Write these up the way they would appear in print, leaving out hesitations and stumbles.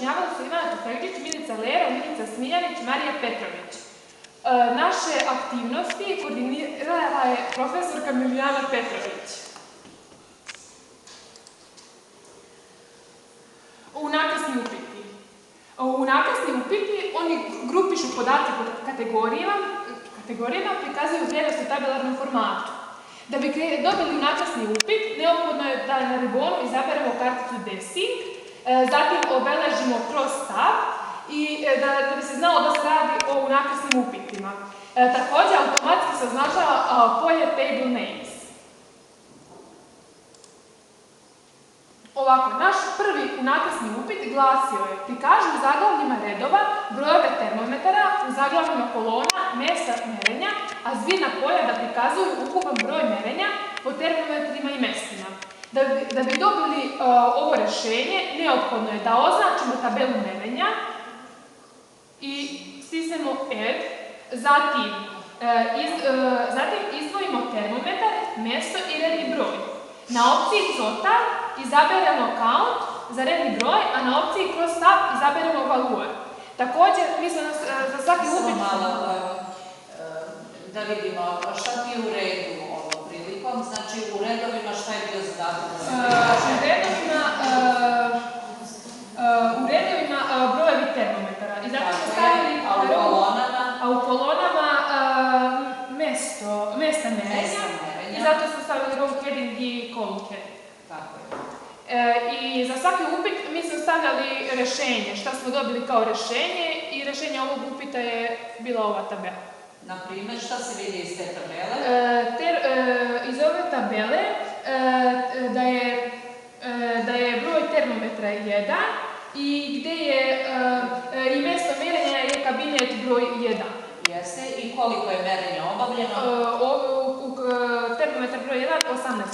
pojašnjavali su Ivana Tufekčić, Milica Lero, Milica Smiljanić, Marija Petrović. Naše aktivnosti koordinirala je profesorka Milijana Petrović. Unakrsni upiti. Unakrsni upiti, oni grupišu podatke po kategorijama, prikazuju vrijednost u tabelarnom formatu. Da bi dobili unakrsni upit, neophodno je da na ribonu izaberemo karticu Desing, zatim obeležimo kroz stav i da bi se znalo da se radi o unakrsnim upitima. Također, automatski se označava polje Table Names. Ovako, naš prvi unakrsni upit glasio je: prikaži u zaglavljima redova brojeve termometara, u zaglavljima kolona mjesta merenja, a zbirna polja da prikazuju ukupan broj merenja po termometrima i mjestima. Da bi dobili ovo rješenje, neophodno je da označimo tabelu merenja i stisnemo Add, zatim izdvojimo termometar, mjesto i redni broj. Na opciji Total izaberemo Count za redni broj, a na opciji kroz stav izaberemo Valuar. Također, mislim za svaki upit... Da vidimo šta ti je u redu ovom prilikom, znači u redovima šta je bio zadatak? U redovima brojevi termometara. I zato smo stavili a u kolonama mesta merenja i zato smo stavili row heading i column heading. Tako je. I za svaki upit mi smo stavljali rješenje, šta smo dobili kao rješenje i rješenje ovog upita je bila ova tabela. Naprimjer, šta se vidi iz te tabele? Iz ove tabele da je broj termometra 1 i gdje je i mjesto merenja je kabinet broj 1. Jeste, i koliko je merenja obavljeno? Termometar broj 1, 18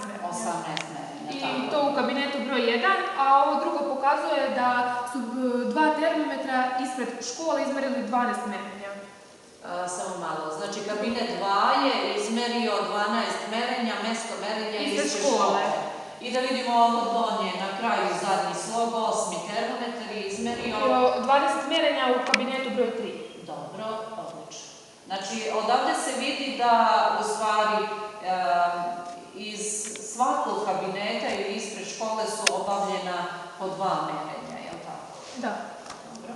merenja. 18 merenja, I to u kabinetu broj 1, a ovo drugo pokazuje da su dva termometra ispred škole izmerili 12 merenja. Samo malo, znači kabinet 2 je izmerio 12 merenja, mjesto merenja ispred škole. I da vidimo ovo donje na kraju zadnji slog, 8. termometar je izmerio... 20 merenja u kabinetu broj 3. Dobro, odlično. Znači, odavde se vidi da u stvari iz svakog kabineta ili ispred škole su obavljena po 2 merenja, je li tako? Da. Dobro.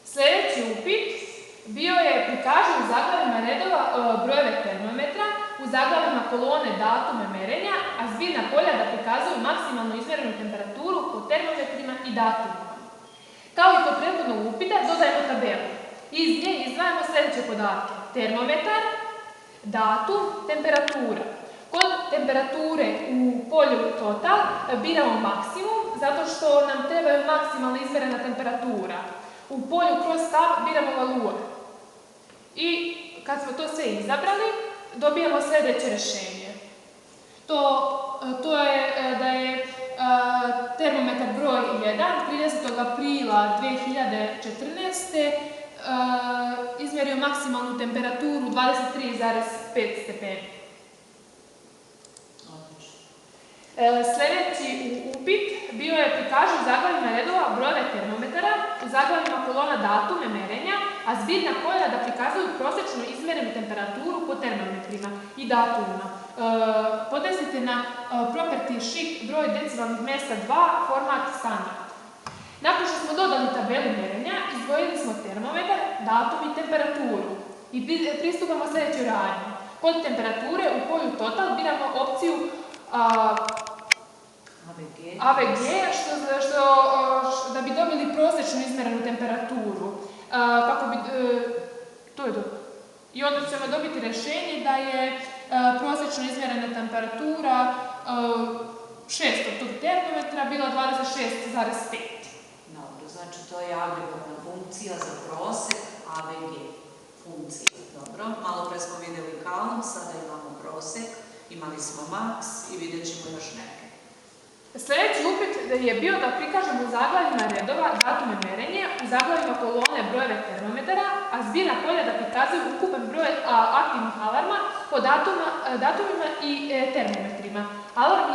Sljedeći upit bio je prikaži u zaglavima redova brojeve termometra, u zaglavima kolone datume merenja, a zbirna polja da prikazuju maksimalno izmjerenu temperaturu po termometrima i datumima. Kao i kod prethodnog upita, dodajemo tabelu. Iz nje izdvajamo sljedeće podatke: termometar, datum, temperatura. Kod temperature u polju Total biramo maksimum, zato što nam trebaju maksimalno izmjerena temperatura. U polju kroz stav biramo Valuar. I kad smo to sve izabrali, dobijamo sljedeće rješenje. To je da je termometar broj 1, 30. aprila 2014. Izmjerio maksimalnu temperaturu 23,5 stepeni. Sljedeći upit bio je prikaži u zaglavima redova brojeve termometara, u zaglavima kolona datume merenja, a zbirna polja da prikazuju prosječno izmjerenu temperaturu po termometrima i datumima. Podesite na property sheet broj decimalnih mjesta 2, format standard. Nakon što smo dodali tabelu merenja, izdvojili smo termometar, datum i temperaturu. I pristupamo sljedećoj radnji. Kod temperature u polju Total biramo opciju AVG, da bi dobili prosječnu izmjerenu temperaturu. To je dobro. I onda ćemo dobiti rješenje da je prosječno izmjerena temperatura 6. tog termometra bila 26,5. Dobro, znači to je agregatna funkcija za prosjek AVG funkcije. Dobro, malo pre smo vidjeli count, sada imamo prosjek, imali smo max i vidjet ćemo još neke. Sljedeći upit je bio da prikažemo u zaglavima redova datume merenja, u zaglavima kolone brojeve termometara, a zbirna polja da prikazuju ukupan broj aktivnih alarma po datumima i termometrima. Alarm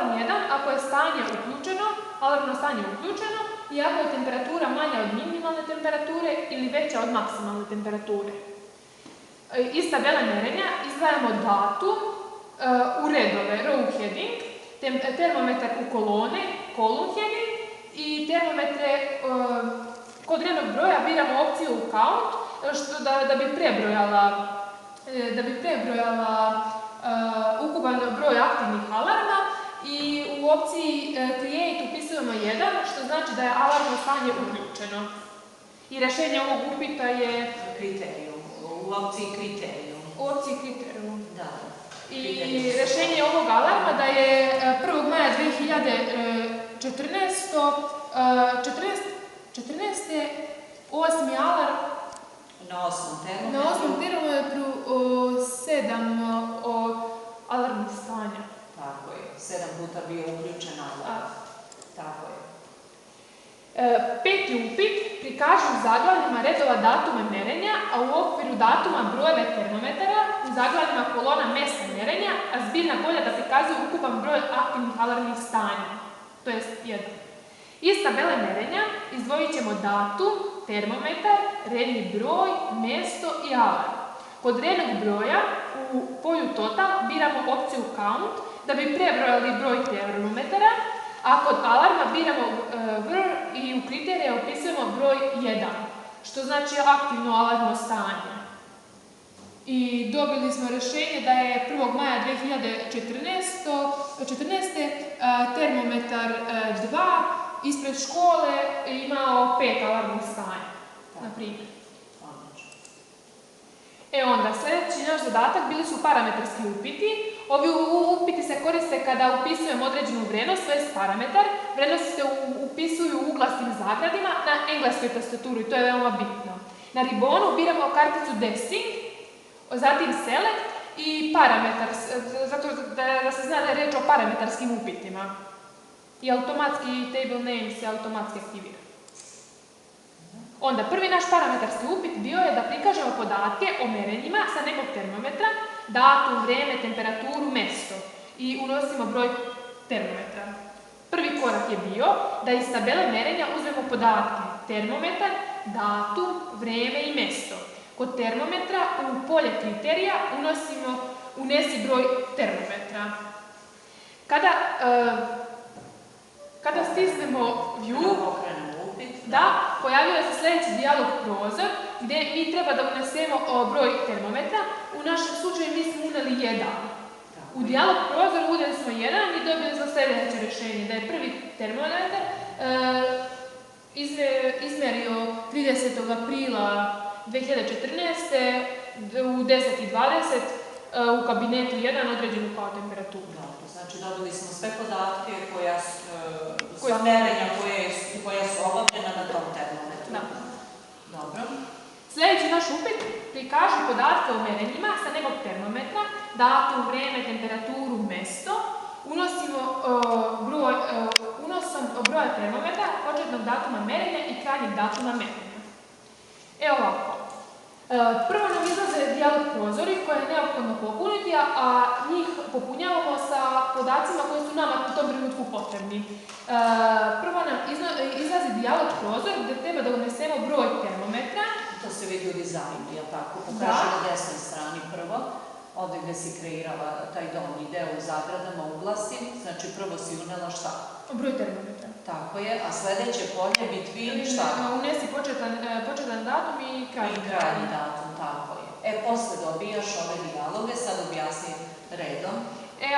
1 ako je stanje uključeno, alarm alarmno stanje uključeno i ako je temperatura manja od minimalne temperature ili veća od maksimalne temperature. Iz tabele merenja izdvajamo datum u redove row heading, termometar u kolone column heading i termometre kod rednog broja biramo opciju count da bi prebrojala ukupan broj aktivnih alarma i u opciji create upisujemo 1, što znači da je alarmno stanje uključeno. I rješenje ovog upita je Kriterijum, u opciji kriterijum. u opciji kriterijum. Da. I rješenje ovog alarma da je 1. maja 2014. 8. alarm Na 8. termometru. na 8. termometru 7 alarmnih stanja. Tako je, 7 puta bio uključen alarm. Tako je. Peti upit, prikaži u zaglavljima redova datuma merenja, a u okviru datuma brojeve termometara, u zaglavljima kolona mjesta merenja, a zbirna polja da prikazuju ukupan broj aktivnih alarmnih stanja, to jest 1. Iz tabele merenja izdvojit ćemo datum, termometar, redni broj, mjesto i alarm. Kod rednog broja u polju total biramo opciju count da bi prebrojali broj termometara, a kod alarma biramo vrh i u kriterije opisujemo broj 1, što znači aktivno alarmno stanje. I dobili smo rješenje da je 1. maja 2014. termometar 2 ispred škole imao 5 alarmnih stanja, na primjer. Onda, sljedeći naš zadatak bili su parametarski upiti. Ovi upiti se koriste kada upisujemo određenu vrijednost, to je parametar. Vrijednosti se upisuju u uglasnim zagradima na engleskoj tastaturi, to je veoma bitno. Na ribonu biramo karticu Desing, zatim Select i parametar, zato da se zna da je riječ o parametarskim upitima. I automatski table name se automatski aktivira. Onda, prvi naš parametarski upit bio je da prikažemo podatke o merenjima sa nekog termometra, datum, vrijeme, temperaturu, mjesto i unosimo broj termometra. Prvi korak je bio da iz tabele merenja uzmemo podatke termometar, datum, vrijeme i mjesto. Kod termometra u polje kriterija unesi broj termometra. Kada stisnemo View, pojavio se sljedeći dijalog prozor gdje mi treba da unesemo broj termometra. U našem slučaju mi smo uneli 1. U dijalog prozor uneli smo 1 i dobili smo sljedeće rješenje da je prvi termometar izmjerio 30. aprila 2014. u 10:20 u kabinetu 1 određenu kao temperaturu. Znači dobili smo sve podatke sa merenja koja su obavljena na tom termometru. Da. Dobro. Sljedeći naš upit prikaži podatke o merenjima sa nekog termometra, datum, vrijeme, temperaturu, mjesto. Unosom broja termometra, početnog datuma merenja i krajnjeg datuma merenja. Evo ovako. Prvo nam izlaze dijalog prozori koje je neophodno popuniti, a njih popunjavamo sa podacima koji su nama u tom trenutku potrebni. Prvo nam izlazi dijalog prozor gdje treba da unesemo broj termometra. To se vidi u dizajnu, je li tako? Pokaži na desnoj strani prvo. Ovdje gdje si kreirala taj donji deo u zagradama, uglasti. Znači prvo si unela šta? Broj termometra. Tako je, a sljedeće polje between šta? Unesi početan datum i krajnji datum, tako je. Posle dobijaš ove dijaloge, sad objasni redom.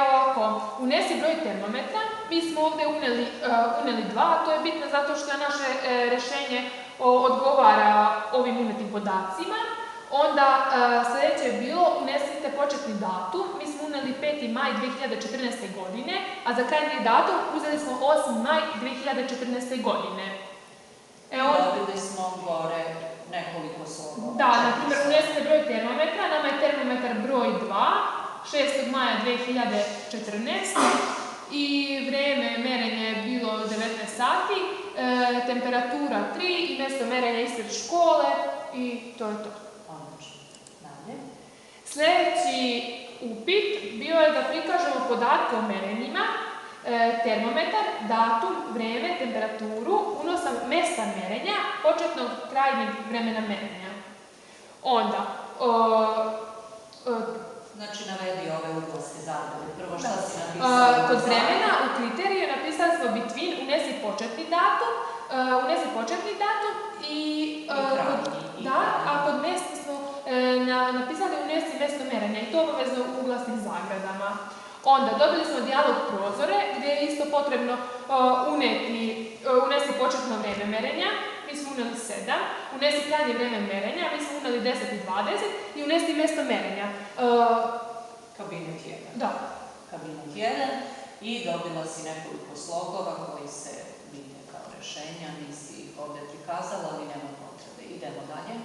Ovako, unesi broj termometra, mi smo ovdje uneli 2, to je bitno zato što naše rješenje odgovara ovim unetim podacima. Onda sljedeće je bilo unesite početni datum, mi smo uneli 5. maj 2014. godine, a za krajnji datum uzeli smo 8. maj 2014. godine. Dobili smo gore nekoliko slova. Da, na primjer unesite broj termometra, nama je termometar broj 2, 6. maja 2014. I vrijeme merenja je bilo 19 sati, temperatura 3 i mjesto merenja ispred škole i to je to. Sljedeći upit bio je da prikažemo podatke o merenjima termometar, datum, vreme, temperaturu, unosan mesta merenja, početnog krajnjeg vremena merenja. Onda, Znači, navedi ove oblasti zabave. Prvo šta si napisala? Kod vremena u kriteriju napisali smo between, unesi početni datum i a kod mesta smo napisali unesi mesto merenja i to obavezno u uglasnim zagradama. Onda dobili smo dijalog prozore gdje je isto potrebno unesi početno vrijeme merenja, mi smo uneli 7, unesi krajnje vrijeme merenja, mi smo uneli 10 i 20 i unesi mjesto merenja. Kabinet 1. Da. Kabinet 1 i dobila si nekoliko slogova koji se vide kao rešenja, nisi ih ovdje prikazala, ali nema potrebe. Idemo dalje.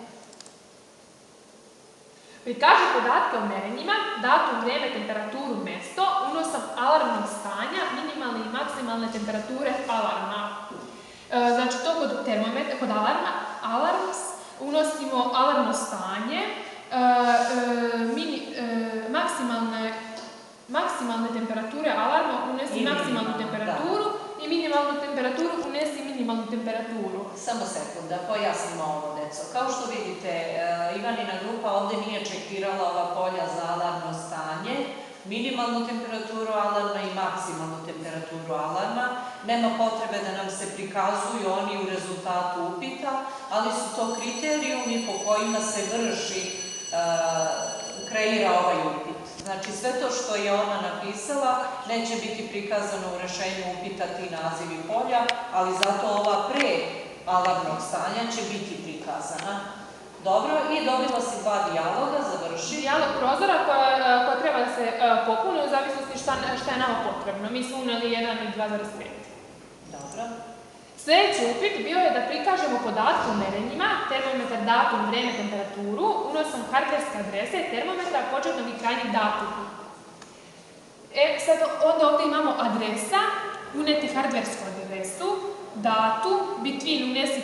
Prikaži podatke o merenjima, datum, vrijeme, temperaturu, mjesto, unosom alarmnog stanja, minimalne i maksimalne temperature alarma. Znači to kod alarms unosimo alarmno stanje, maksimalne temperature alarma unesi maksimalnu temperaturu i minimalnu temperaturu unesi minimalnu temperaturu. Samo sekund, da pojasnimo ovo, deco. Kao što vidite, Ivanina grupa ovdje nije čekirala ova polja za alarmno stanje, minimalnu temperaturu alarma i maksimalnu temperaturu alarma. Nema potrebe da nam se prikazuju oni u rezultatu upita, ali su to kriterijumi po kojima se kreira ovaj upit. Znači, sve to što je ona napisala neće biti prikazano u rešenju upita ti nazivi polja, ali zato ova pre alarmnog stanja će biti prikazana. Dobro, i dobila si 2 dijaloga, završi. Dijalog prozora koja treba da se popune u zavisnosti šta je nama potrebno. Mi smo uneli 1 i 2,5. Dobro. Sljedeći upit bio je da prikažemo podatke o merenjima, termometar, datum, vrijeme, temperaturu, unosom hardverske adrese, termometra, početnog i krajnjeg datuma. Sad onda ovdje imamo adresa, uneti hardversku adresu, datum, between unesi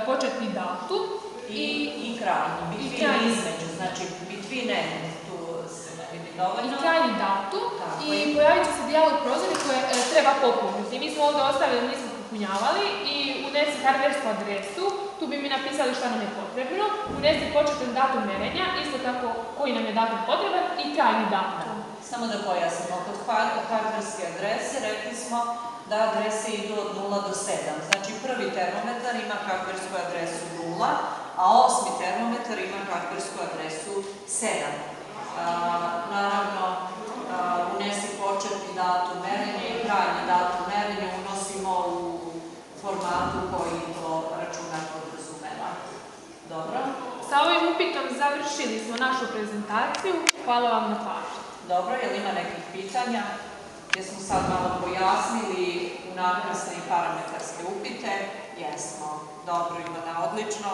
početni datum i krajnji, between između, znači between end, tu se ne vidi dovoljno. I krajnji datum i pojavit će se dijalog prozori koje treba popuniti. Mi smo ovdje ostavili, nismo popunjavali i unesi hardversku adresu, tu bi mi napisali šta nam je potrebno, unesi početan datum merenja, isto tako koji nam je datum potreban i krajnji datum. Samo da pojasnimo, kod hardverske adrese rekli smo da adrese idu od 0 do 7. Znači prvi termometar ima hardversku adresu 0, a 8. termometar ima hardversku adresu 7. Naravno, unesi početni datum merenja i krajnji datum merenja unosimo u formatu koji to računar podrazumeva. Dobro? Sa ovim upitom završili smo našu prezentaciju. Hvala vam na pažnji. Dobro, je li ima nekih pitanja? Gdje smo sad malo pojasnili unakrsne i parametarske upite? Jesmo. Dobro, Ivana, odlično.